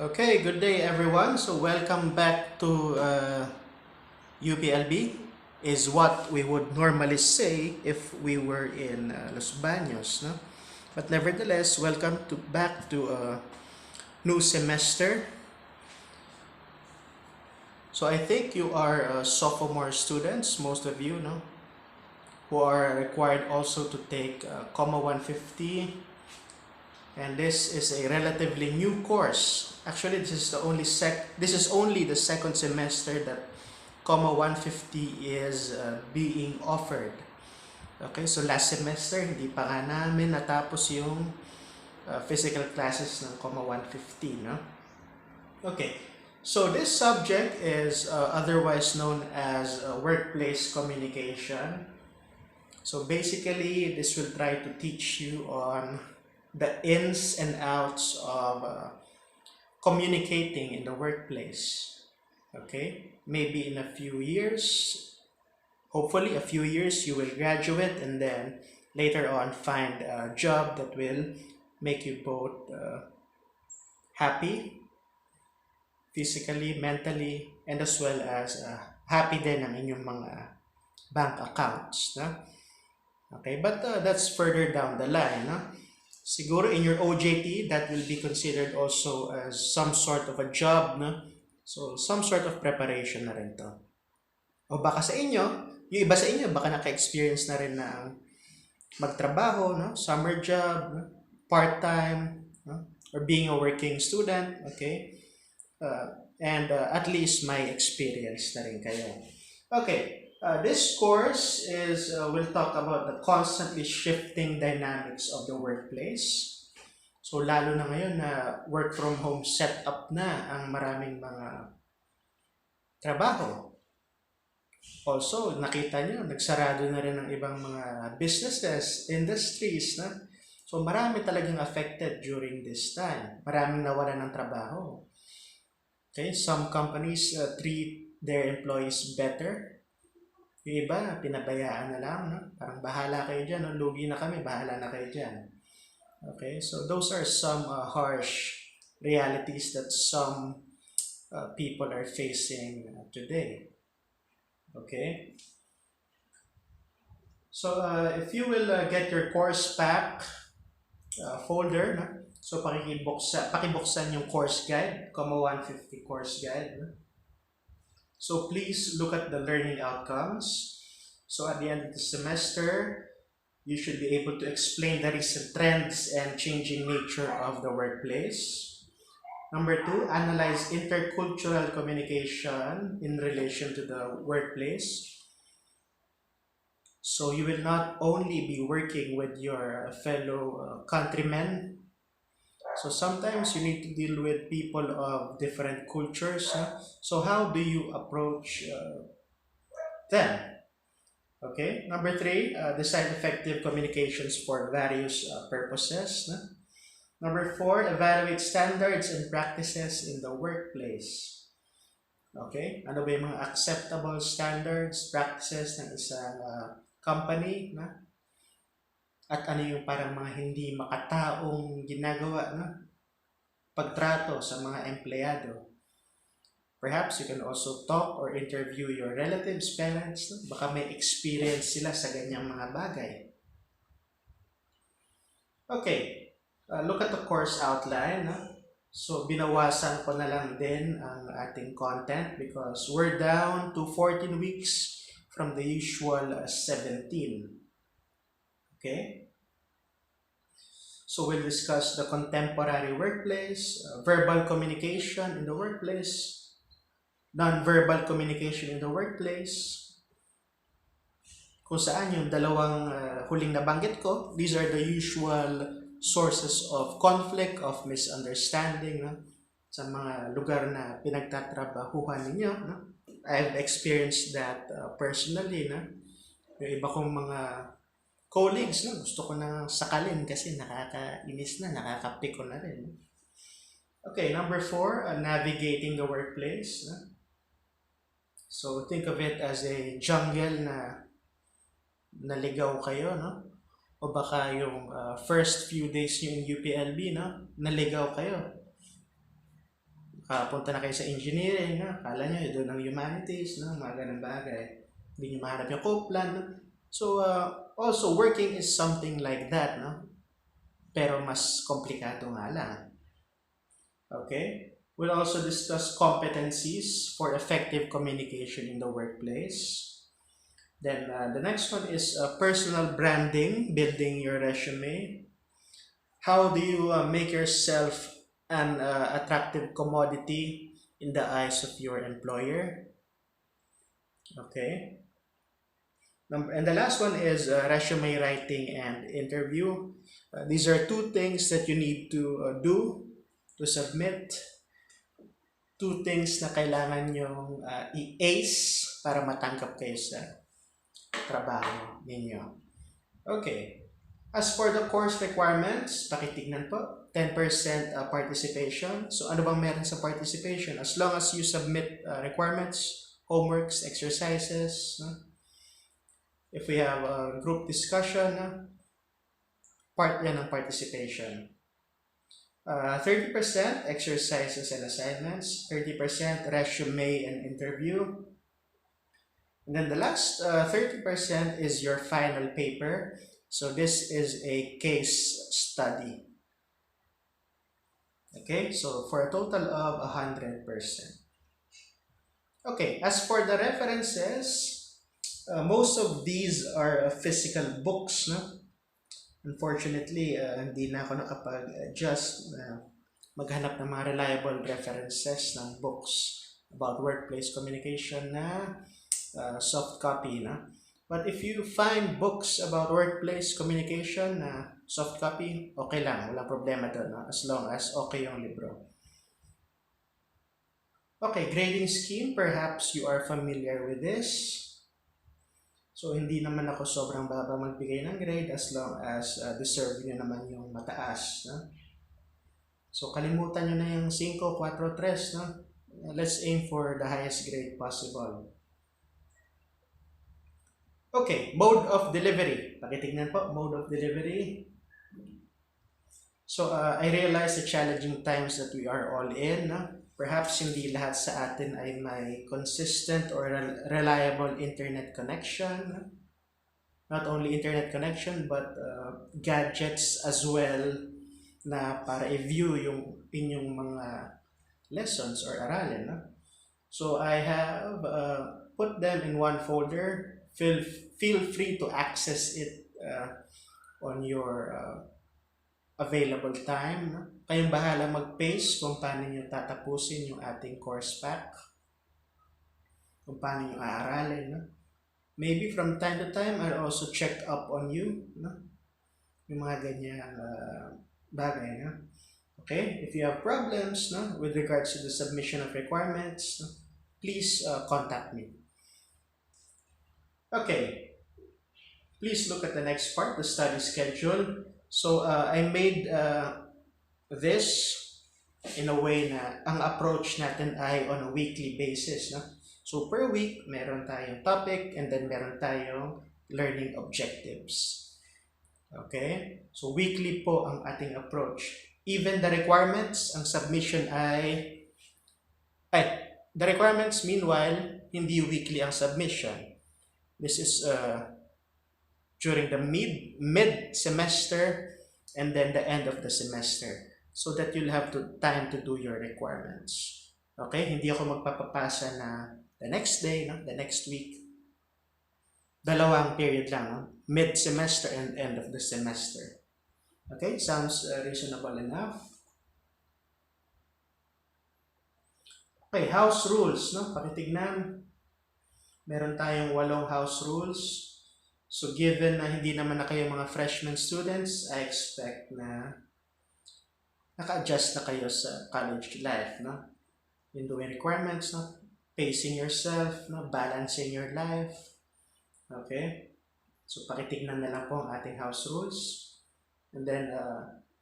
Okay, good day everyone. So welcome back to UPLB is what we would normally say if we were in Los Baños, no? But nevertheless, welcome to back to a new semester. So I think you are sophomore students, most of you, no? Who are required also to take COMA 150, and this is a relatively new course. Actually, this is only the second semester that COMA 150 is being offered. Okay, so last semester hindi pa nga namin natapos yung physical classes ng COMA 150, no? Okay, so this subject is otherwise known as workplace communication. So basically, this will try to teach you on the ins and outs of communicating in the workplace. Okay, maybe in a few years, hopefully a few years, you will graduate and then later on find a job that will make you both happy physically, mentally, and as well as happy din ang inyong mga bank accounts. No? Okay, but that's further down the line. No? Siguro in your OJT, that will be considered also as some sort of a job. No? So, some sort of preparation na rin to. O baka sa inyo, yung iba sa inyo, baka naka-experience na rin na magtrabaho, no? Summer job, no? Part-time, no? Or being a working student, okay? And at least may experience na rin kayo. Okay, this course is, we'll talk about the constantly shifting dynamics of the workplace. So lalo na ngayon na work from home setup na ang maraming mga trabaho. Also, nakita nyo, nagsarado na rin ng ibang mga businesses, industries na. So marami talagang affected during this time. Maraming nawalan ng trabaho. Okay, some companies treat their employees better. Yung iba, pinabayaan na lang. No? Parang bahala kayo dyan. No? Lugi na kami, bahala na kayo dyan. Okay, so those are some harsh realities that some people are facing today. Okay, so if you will get your course pack folder, no? So pakibuksan yung course guide, COMA 150 course guide. No? So please look at the learning outcomes. So at the end of the semester, you should be able to explain the recent trends and changing nature of the workplace. Number 2, analyze intercultural communication in relation to the workplace. So you will not only be working with your fellow countrymen. So sometimes you need to deal with people of different cultures. So how do you approach them? Okay, number 3, design effective communications for various purposes. No? Number 4, evaluate standards and practices in the workplace. Okay, ano ba yung mga acceptable standards, practices ng isang company? No? At ano yung parang mga hindi makataong ginagawa, no? Pagtrato sa mga empleyado. Perhaps you can also talk or interview your relatives, parents. No? Baka may experience sila sa ganyang mga bagay. Okay, look at the course outline. No? So, binawasan ko na lang din ang ating content because we're down to 14 weeks from the usual 17. Okay? So, we'll discuss the contemporary workplace, verbal communication in the workplace, non-verbal communication in the workplace, kung saan yung dalawang huling nabanggit ko, these are the usual sources of conflict, of misunderstanding, no? Sa mga lugar na pinagtatrabahuhan ninyo. No? I've experienced that personally. No? Yung iba kong mga colleagues, no? Gusto ko na sakalin kasi nakakainis na, nakakapiko na rin. No? Okay, number 4, navigating the workplace. No? So think of it as a jungle na naligaw kayo, no? O baka yung first few days nyo in UPLB, no? Naligaw kayo. Punta na kayo sa engineering, no? Kala nyo, doon ang humanities, no? Mga ganang bagay. Hindi nyo mahanap yung co-plan, no? So, also, working is something like that, no? Pero mas komplikado nga lang. Okay? We'll also discuss competencies for effective communication in the workplace. Then, the next one is personal branding, building your resume. How do you make yourself an attractive commodity in the eyes of your employer? Okay. And the last one is resume writing and interview. These are two things that you need to do to submit. Two things na kailangan nyong i-ace para matanggap kayo sa trabaho ninyo. Okay. As for the course requirements, pakitignan po, 10% participation. So ano bang meron sa participation? As long as you submit requirements, homeworks, exercises, no? If we have a group discussion, part yan ng participation. 30% exercises and assignments, 30% resume and interview. And then the last 30% is your final paper. So this is a case study. Okay, so for a total of 100%. Okay, as for the references, most of these are physical books, no? Unfortunately, hindi na ako nakapag-adjust na maghanap ng mga reliable references ng books about workplace communication na soft copy, no? But if you find books about workplace communication na soft copy, okay lang, walang problema doon, no? As long as okay yung libro. Okay, grading scheme, perhaps you are familiar with this. So, hindi naman ako sobrang baba magbigay ng grade as long as deserve nyo naman yung mataas. No? So, kalimutan nyo na yung 5, 4, 3. No? Let's aim for the highest grade possible. Okay, mode of delivery. Pakitignan po, mode of delivery. So, I realize the challenging times that we are all in. No? Perhaps hindi lahat sa atin ay may consistent or reliable internet connection. Not only internet connection, but gadgets as well na para i-view yung inyong mga lessons or aralin. No? So I have put them in one folder. Feel free to access it on your available time. No? Kayong bahala mag-pace kung paano nyo tatapusin yung ating course pack. Kung paano nyo aaralin. No? Maybe from time to time, I'll also check up on you. No? Yung mga ganyan bagay. No? Okay? If you have problems no, with regards to the submission of requirements, no, please contact me. Okay. Please look at the next part, the study schedule. So, I made this in a way na ang approach natin ay on a weekly basis. No? So, per week, meron tayong topic and then meron tayong learning objectives. Okay? So, weekly po ang ating approach. Even the requirements, ang submission the requirements, meanwhile, hindi weekly ang submission. This is during the mid-semester and then the end of the semester so that you'll have time to do your requirements. Okay? Hindi ako magpapapasa na the next day, no? The next week. Dalawang period lang, no? Mid-semester and end of the semester. Okay? Sounds reasonable enough. Okay, house rules, no? Pakitignan. Meron tayong 8 house rules. So, given na hindi naman na kayo mga freshman students, I expect na naka-adjust na kayo sa college life, no? In doing requirements, no? Pacing yourself, no? Balancing your life. Okay? So, pakitignan na lang po ang ating house rules. And then,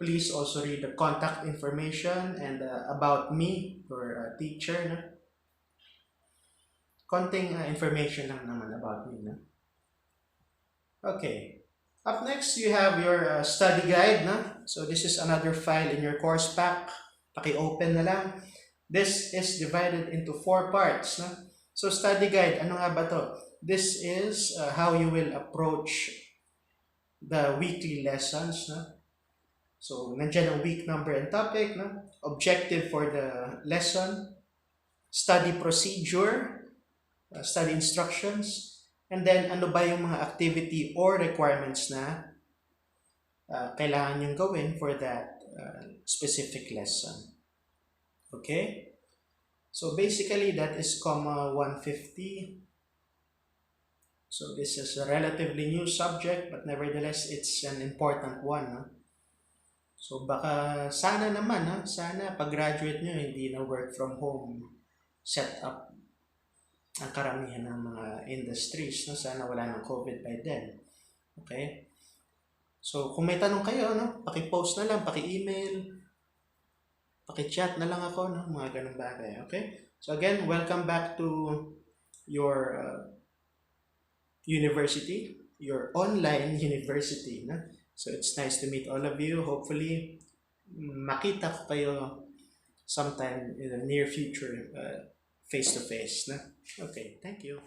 please also read the contact information and about me, your teacher, no? Konting information lang naman about me, no? Okay. Up next, you have your study guide. No? So, this is another file in your course pack. Paki-open na lang. This is divided into 4 parts. No? So study guide, ano nga ba to? This is how you will approach the weekly lessons. No? So nandiyan ang week number and topic, no? Objective for the lesson, study procedure, study instructions, and then ano ba yung mga activity or requirements na kailangan yung gawin for that specific lesson. Okay? So basically, that is COMA 150. So this is a relatively new subject, but nevertheless, it's an important one. No? So baka sana naman, no? Sana pag-graduate nyo, hindi na work from home set up ang karamihan ng mga industries. No? Sana wala ng COVID by then. Okay? So kung may tanong kayo, no? Paki-post na lang, paki-email, paki-chat na lang ako, no? Mga ganun bagay. Okay? So again, welcome back to your university, your online university. No? So it's nice to meet all of you. Hopefully, makita ko kayo sometime in the near future, face to face. No? Okay, thank you.